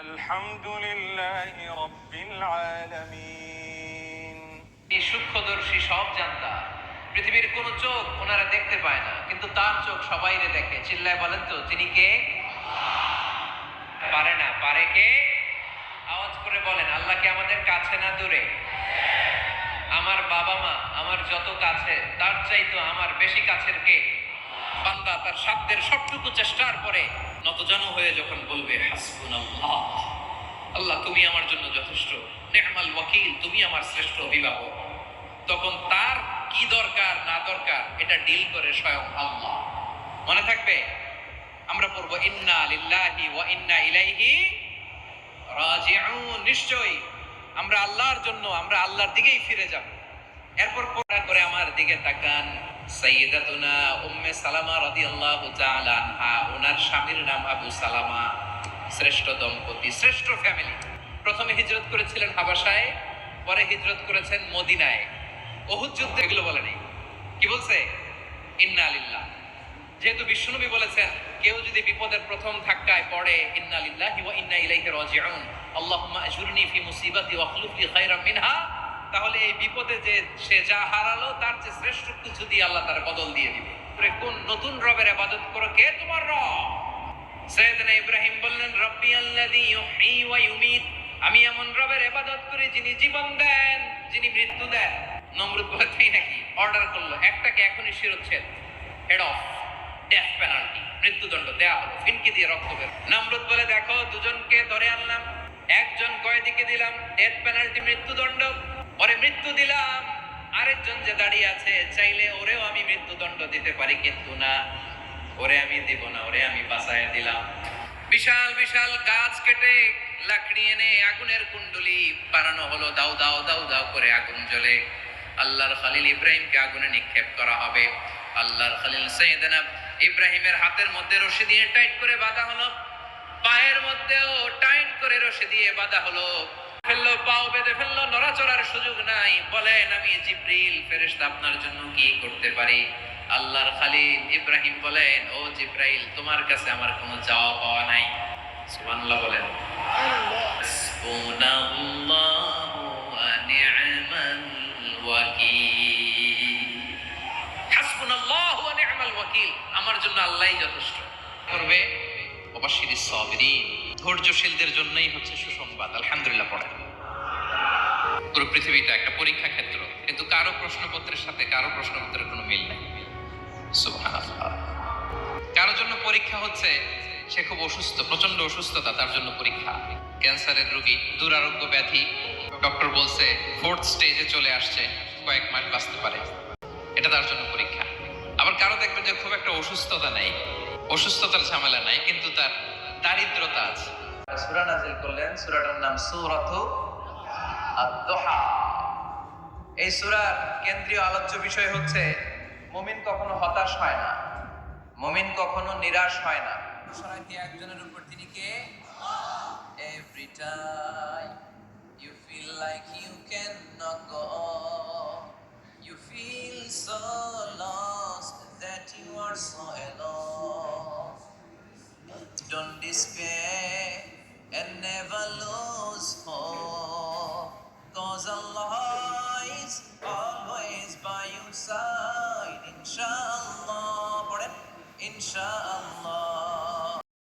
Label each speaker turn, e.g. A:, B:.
A: আলহামদুলিল্লাহি রাব্বিল আলামিন।
B: এই সূক্ষ্মদর্শী সব জানতা, পৃথিবীর কোন চোখ ওনারা দেখতে পায় না, কিন্তু তার চোখ সবাইরে দেখে। চিল্লায় বলেন তো, তিনি কে? পারে না, পারে কে? আওয়াজ করে বলেন, আল্লাহ কি আমাদের কাছে না দূরে? আমার বাবা মা আমার যত কাছে, তার চাইতো আমার বেশি কাছের কে? বান্দা তার সাধ্যের সবটুকু চেষ্টার পরে নতজানু হয়ে যখন বলবে হাসবুনাল্লাহ, আল্লাহ তুমি আমার জন্য যথেষ্ট, নি'মাল ওয়াকিল, তুমি আমার শ্রেষ্ঠ অভিভাবক, তখন তার কি দরকার না দরকার এটা ডিল করে স্বয়ং আল্লাহ। মনে থাকবে, আমরা পড়বো ইন্না লিল্লাহি ওয়া ইন্না ইলাইহি রাজিউন। নিশ্চয়ই আমরা আল্লাহর জন্য, আমরা আল্লাহর দিকেই ফিরে যাব। এরপর কোরআন করে আমার দিকে তাকান, সাইয়্যিদাতুনা উম্মে সালামা রাদিয়াল্লাহু তাআলা আনহা, ওনার স্বামীর নাম আবু সালামা। শ্রেষ্ঠ দম্পতি, শ্রেষ্ঠ ফ্যামিলি। প্রথমে হিজরত করেছিলেন হাবাসায়, পরে হিজরত করেছেন মদিনায়। উহুদ যুদ্ধে এগুলো বলেনি, কি বলছে? ইন্না লিল্লাহ। যেহেতু বিশ্বনবী বলেছেন, কেউ যদি বিপদের প্রথম ধাক্কায় পড়ে ইন্না লিল্লাহি ওয়া ইন্না ইলাইহি রাজিউন, আল্লাহুম্মা আজুরনি ফি মুসিবাতি ওয়া খলুফ লি খায়রাম মিনহা, তাহলে এই বিপদে যে সে যা হারালো তার যে শ্রেষ্ঠ কিছু দিয়ে আল্লাহ তার বদল দিয়ে দিবে। কোন নতুন রবের ইবাদত করো, কে তোমার রব? সাইয়েদনা ইব্রাহিম বললেন, রব্বি আল্লাযী ইউহয়ী ওয়া ইউমীত, আমি এমন রবের ইবাদত করি যিনি জীবন দেন, যিনি মৃত্যু দেন। নমরুদ বলে, তুই নাকি? অর্ডার করলো, একটাকে এখনই শিরোচ্ছেদ, হেড অফ, ডেথ পেনাল্টি, মৃত্যুদণ্ড দেয়া হলো, ফিনকি দিয়ে রক্ত বের। নমরুদ বলে, দেখো দুজনকে ধরে আনলাম, একজন কয়েদিকে দিলাম ডেথ পেনাল্টি, মৃত্যুদণ্ড, ওরে মৃত্যু দিলাম, আরেকজন যে দাঁড়িয়ে আছে চাইলে ওরেও আমি মৃত্যুদণ্ড দিতে পারি, কিন্তু না, ওরে আমি দিব না, ওরে আমি বাঁচাইয়া দিলাম। বিশাল বিশাল গাছ কেটে লাকড়ি এনে আগুনের কুণ্ডলি বানানো হলো, দাও দাও দাও দাও করে আগুন জ্বলে। আল্লাহর খলিল ইব্রাহিমকে আগুনে নিক্ষেপ করা হবে। আল্লাহর খলিল সাইয়েদনা ইব্রাহিমের হাতের মধ্যে রশি দিয়ে টাইট করে বাঁধা হলো, পায়ের মধ্যেও টাইট করে রশি দিয়ে বাঁধা হলো। ফেললো, পাও বেঁধে ফেললো, নড়াচড়ার সুযোগ নাই। বলেন, আমি জিবরিল ফেরেশতা আপনার জন্য কি করতে পারি? আল্লাহর খলিল ইব্রাহিম বলেন, ও জিবরাইল, তোমার কাছে আমার কোনো চাওয়া পাওয়া নাই। সুবহানাল্লাহ বলেন। হাসবুনাল্লাহু ওয়া নি'মাল ওয়াকিল। হাসবুনাল্লাহু ওয়া নি'মাল ওয়াকিল, আমার জন্য আল্লাহই যথেষ্ট। করবে ওয়াবাশশিরিস সাবিরিন, ধৈর্যশীলদের জন্যই হচ্ছে সুসংবাদ। আলহামদুলিল্লাহ পড়ে। পুরো পৃথিবীটা একটা পরীক্ষা ক্ষেত্র, কিন্তু কারো প্রশ্নপত্রের সাথে কারো প্রশ্নপত্রের কোনো মিল নেই। সুবহানাল্লাহ। কারোর জন্য পরীক্ষা হচ্ছে সে খুব অসুস্থ, প্রচন্ড অসুস্থতা, তার জন্য পরীক্ষা। ক্যান্সারের রোগী, দুরারোগ্য ব্যাধি, ডক্টর বলছে 4th স্টেজে চলে আসছে, কয়েক মাস বাঁচতে পারে, এটা তার জন্য পরীক্ষা। আবার কারো দেখবেন যে খুব একটা অসুস্থতা নাই, অসুস্থতার ঝামেলা নাই, কিন্তু তার দারিদ্রতা আছে। সূরা নাযিল করলেন, সূরাটার নাম সূরাতু আদ-দুহা। এই সূরার কেন্দ্রীয় আলোচ্য বিষয় হচ্ছে, মুমিন কখনো হতাশ হয় না, মুমিন কখনো নিরাশ হয় না। সরাইতে একজনের উপর, তিনি কে? Every time you feel like you cannot go, you feel so lost that you are so alone. Don't despair and never lose hope, 'cause Allah is always by your side, inshallah. Inshallah.